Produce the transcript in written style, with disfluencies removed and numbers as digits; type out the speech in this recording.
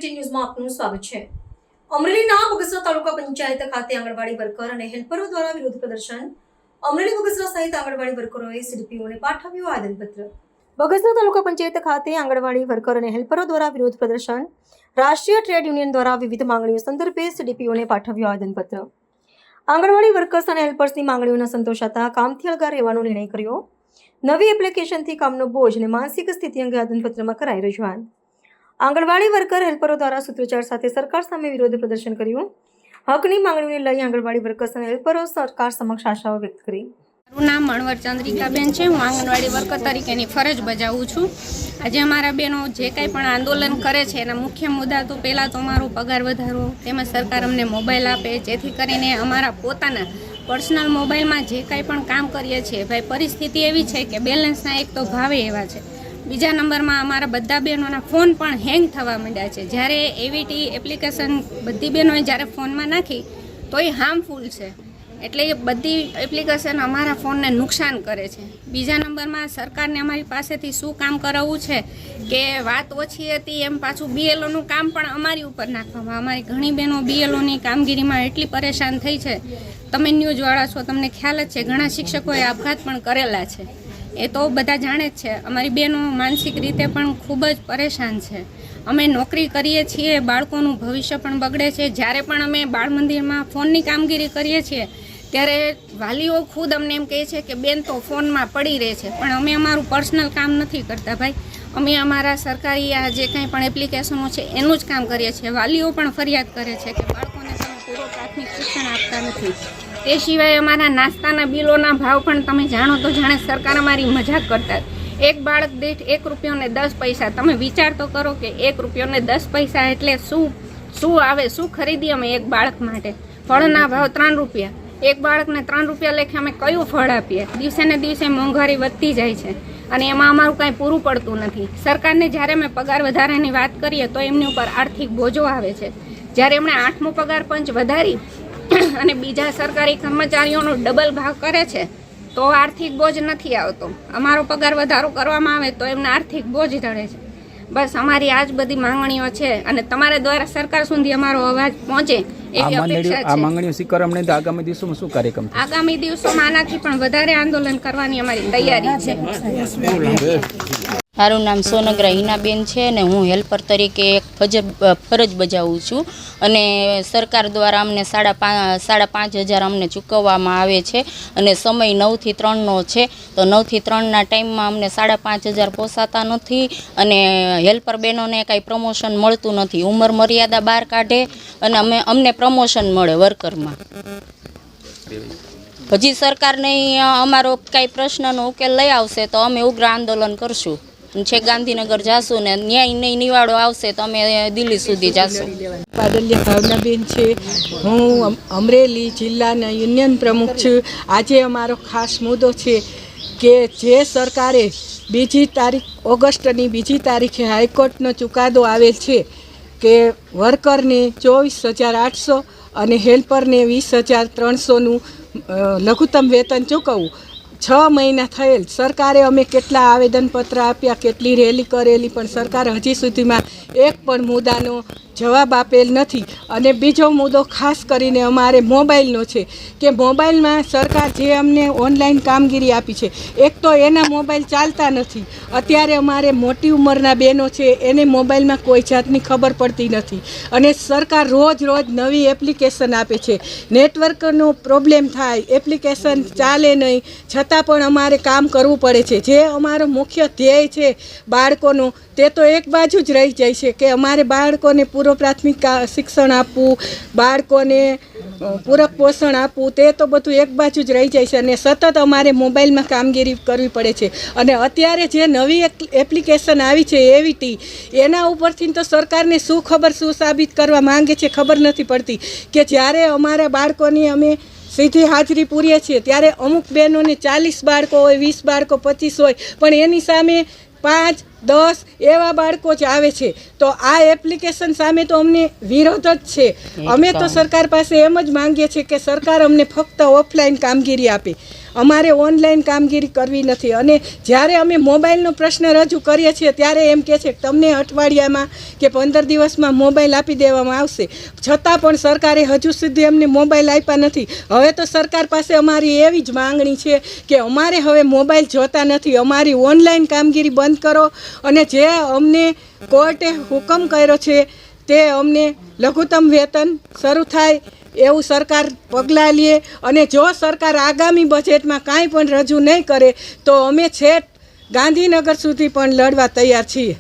City ન્યૂઝમાં આપનું સ્વાગત છે। અમરેલીના બગસરા તાલુકા પંચાયત ખાતે આંગણવાડી વર્કર અને હેલ્પરો દ્વારા વિરોધ પ્રદર્શન। અમરેલી બગસરા સહિત આંગણવાડી વર્કરોએ સીડીપીઓને પાઠવ્યું આવેદનપત્ર। બગસરા તાલુકા પંચાયત ખાતે આંગણવાડી વર્કર અને હેલ્પરો દ્વારા વિરોધ પ્રદર્શન। રાષ્ટ્રીય ટ્રેડ યુનિયન દ્વારા વિવિધ માંગણીઓ સંદર્ભે સીડીપીઓને પાઠવ્યું આવેદનપત્ર। આંગણવાડી વર્કર્સ અને હેલ્પર્સની માંગણીઓના સંતોષાતા કામથી અલગા રહેવાનો નિર્ણય કર્યો। નવી એપ્લિકેશનથી કામનો બોજ અને માનસિક સ્થિતિ અંગે આવેદનપત્રમાં કરાઈ રજૂઆત। આંગણવાડી વર્કર હેલ્પરો દ્વારા સૂત્રોચ્ચાર સાથે સરકાર સામે વિરોધ પ્રદર્શન કર્યું। હકની માંગણીઓને લઈ આંગણવાડી વર્કર્સ અને હેલ્પરો સરકાર સમક્ષ આશાઓ વ્યક્ત કરી। મારું નામ મણવર ચંદ્રિકાબેન છે। હું આંગણવાડી વર્કર તરીકેની ફરજ બજાવું છું। આજે અમારા બહેનો જે કંઈ પણ આંદોલન કરે છે એના મુખ્ય મુદ્દા તો પહેલાં તો અમારો પગાર વધારો, તેમજ સરકાર અમને મોબાઈલ આપે, જેથી કરીને અમારા પોતાના પર્સનલ મોબાઈલમાં જે કંઈ પણ કામ કરીએ છીએ ભાઈ પરિસ્થિતિ એવી છે કે બેલેન્સના એક તો ભાવે એવા છે, બીજા નંબરમાં અમારા બધા બહેનોના ફોન પણ હેંગ થવા માંડ્યા છે। જ્યારે એવીટી એપ્લિકેશન બધી બહેનોએ જ્યારે ફોનમાં નાખી તો એ હાર્મફુલ છે, એટલે એ બધી એપ્લિકેશન અમારા ફોનને નુકસાન કરે છે। બીજા નંબરમાં સરકારને અમારી પાસેથી શું કામ કરાવવું છે કે વાત ઓછી હતી એમ પાછું બીએલઓનું કામ પણ અમારી ઉપર નાખવામાં। અમારી ઘણી બહેનો બીએલઓની કામગીરીમાં એટલી પરેશાન થઈ છે, તમે ન્યૂઝવાળા છો તમને ખ્યાલ જ છે, ઘણા શિક્ષકોએ આપઘાત પણ કરેલા છે, એ તો બધા જાણે જ છે। અમારી બહેનો માનસિક રીતે પણ ખૂબ જ પરેશાન છે। અમે નોકરી કરીએ છીએ, બાળકોનું ભવિષ્ય પણ બગડે છે। જ્યારે પણ અમે બાળ મંદિરમાં ફોનની કામગીરી કરીએ છીએ ત્યારે વાલીઓ ખુદ અમને એમ કહે છે કે બેન તો ફોનમાં પડી રહે છે, પણ અમે અમારું પર્સનલ કામ નથી કરતા ભાઈ, અમે અમારા સરકારી આ જે કંઈ પણ એપ્લિકેશનો છે એનું જ કામ કરીએ છીએ। વાલીઓ પણ ફરિયાદ કરે છે કે બાળકોને તમે પૂરો પ્રાથમિક શિક્ષણ આપતા નથી। તે સિવાય અમારા નાસ્તાના બિલોના ભાવ પણ તમે જાણો તો જાણે સરકાર અમારી મજાક કરતા। એક બાળક દીઠ ₹1.10। તમે વિચાર તો કરો કે ₹1.10 એટલે શું આવે, શું ખરીદી અમે એક બાળક માટે। ફળના ભાવ ₹3, એક બાળકને ₹3 લેખે અમે કયું ફળ આપીએ? દિવસે ને દિવસે મોંઘવારી વધતી જાય છે અને એમાં અમારું કાંઈ પૂરું પડતું નથી। સરકારને જ્યારે અમે પગાર વધારાની વાત કરીએ તો એમની ઉપર આર્થિક બોજો આવે છે। જ્યારે એમણે 8મો પગાર પંચ વધારી અને બીજા સરકારી કર્મચારીઓનો ડબલ ભાવ કરે છે તો આર્થિક બોજ નથી આવતો। અમારો પગાર વધારો કરવામાં આવે તો એમને આર્થિક બોજ ચડે છે। બસ અમારી આ જ બધી માંગણીઓ છે અને તમારા દ્વારા સરકાર સુધી અમારો અવાજ પહોંચે એવી અપેક્ષા છે। આ માંગણીઓ સ્વીકારવા નહીં તો આગામી દિવસોમાં શું કાર્યક્રમ? આગામી દિવસોમાં આનાથી પણ વધારે આંદોલન કરવાની અમારી તૈયારી છે। મારું નામ સોનગરા હિનાબેન છે અને હું હેલ્પર તરીકે એક ફરજ બજાવું છું અને સરકાર દ્વારા અમને 5,500 અમને ચૂકવવામાં આવે છે અને સમય 9 થી 3નો છે, તો 9 થી 3ના ટાઈમમાં અમને 5,500 પોસાતા નથી અને હેલ્પર બહેનોને કાંઈ પ્રમોશન મળતું નથી। ઉંમર મર્યાદા બહાર કાઢે અને અમને પ્રમોશન મળે વર્કરમાં। હજી સરકારને અમારો કાંઈ પ્રશ્નનો ઉકેલ લઈ આવશે તો અમે ઉગ્ર આંદોલન કરશું છે, ગાંધીનગર જાશું ને ન્યાય નહીં નિવાડો આવશે તો અમે દિલ્હી સુધી જાશું। પાડલિયા ભાવનાબેન છે, હું અમરેલી જિલ્લાના યુનિયન પ્રમુખ છું। આજે અમારો ખાસ મુદ્દો છે કે જે સરકારે 2 ઓગસ્ટની 2 તારીખે હાઈકોર્ટનો ચુકાદો આવેલ છે કે વર્કરને 24,800 અને હેલ્પરને 20,300નું લઘુત્તમ વેતન ચૂકવવું। 6 મહિના થયેલ, સરકારે અમે કેટલા આવેદનપત્ર આપ્યા, કેટલી રેલી કરેલી, પણ સરકાર હજી સુધીમાં એક પણ મુદ્દાનો જવાબ આપેલ નથી। અને બીજો મુદ્દો ખાસ કરીને અમારે મોબાઈલનો છે કે મોબાઈલમાં સરકાર જે અમને ઓનલાઈન કામગીરી આપી છે, એક તો એના મોબાઈલ ચાલતા નથી। અત્યારે અમારે મોટી ઉંમરના બહેનો છે એને મોબાઈલમાં કોઈ જાતની ખબર પડતી નથી અને સરકાર રોજ નવી એપ્લિકેશન આપે છે। નેટવર્કનો પ્રોબ્લેમ થાય, એપ્લિકેશન ચાલે નહીં, છતાં પણ અમારે કામ કરવું પડે છે। જે અમારો મુખ્ય ધ્યેય છે બાળકોનો, તે તો એક બાજુ જ રહી જાય છે કે અમારે બાળકોને પૂરો પ્રાથમિક શિક્ષણ આપવું, બાળકોને પૂરક પોષણ આપવું, તે તો બધું એક બાજુ જ રહી જાય છે અને સતત અમારે મોબાઈલમાં કામગીરી કરવી પડે છે। અને અત્યારે જે નવી એપ્લિકેશન આવી છે એવીટી, એના ઉપરથી તો સરકારને શું સાબિત કરવા માંગે છે ખબર નથી પડતી કે જ્યારે અમારા બાળકોની અમે સીધી હાજરી પૂરીએ છીએ ત્યારે અમુક બહેનોને 40 બાળકો હોય, 20 બાળકો, 25 હોય, પણ એની સામે 5, 10 એવા બાળકો જ આવે છે। તો આ એપ્લિકેશન સામે તો અમને વિરોધ જ છે। અમે તો સરકાર પાસે એમ જ માંગીએ છીએ કે સરકાર અમને ફક્ત ઓફલાઈન કામગીરી આપે અમારે ઓનલાઈન કામગીરી કરવી નથી. અને જ્યારે અમે મોબાઈલનો પ્રશ્ન રજૂ કરીએ છીએ ત્યારે એમ કહે છે કે તમને અઠવાડિયામાં કે 15 દિવસમાં મોબાઈલ આપી દેવામાં આવશે. છતાં પણ સરકારે હજુ સુધી અમને મોબાઈલ આપ્યા નથી. હવે તો સરકાર પાસે અમારી એવી જ માંગણી છે કે અમારે હવે મોબાઈલ જોતા નથી, અમારી ઓનલાઈન કામગીરી બંધ કરો અને જે અમને કોર્ટે હુકમ કર્યો છે તે અમને લઘુત્તમ વેતન શરૂ થાય એવું સરકાર પગલાં લે. અને જો સરકાર આગામી બજેટમાં કાંઈ પણ રજૂ નહીં કરે તો અમે છેક ગાંધીનગર સુધી પણ લડવા તૈયાર છીએ.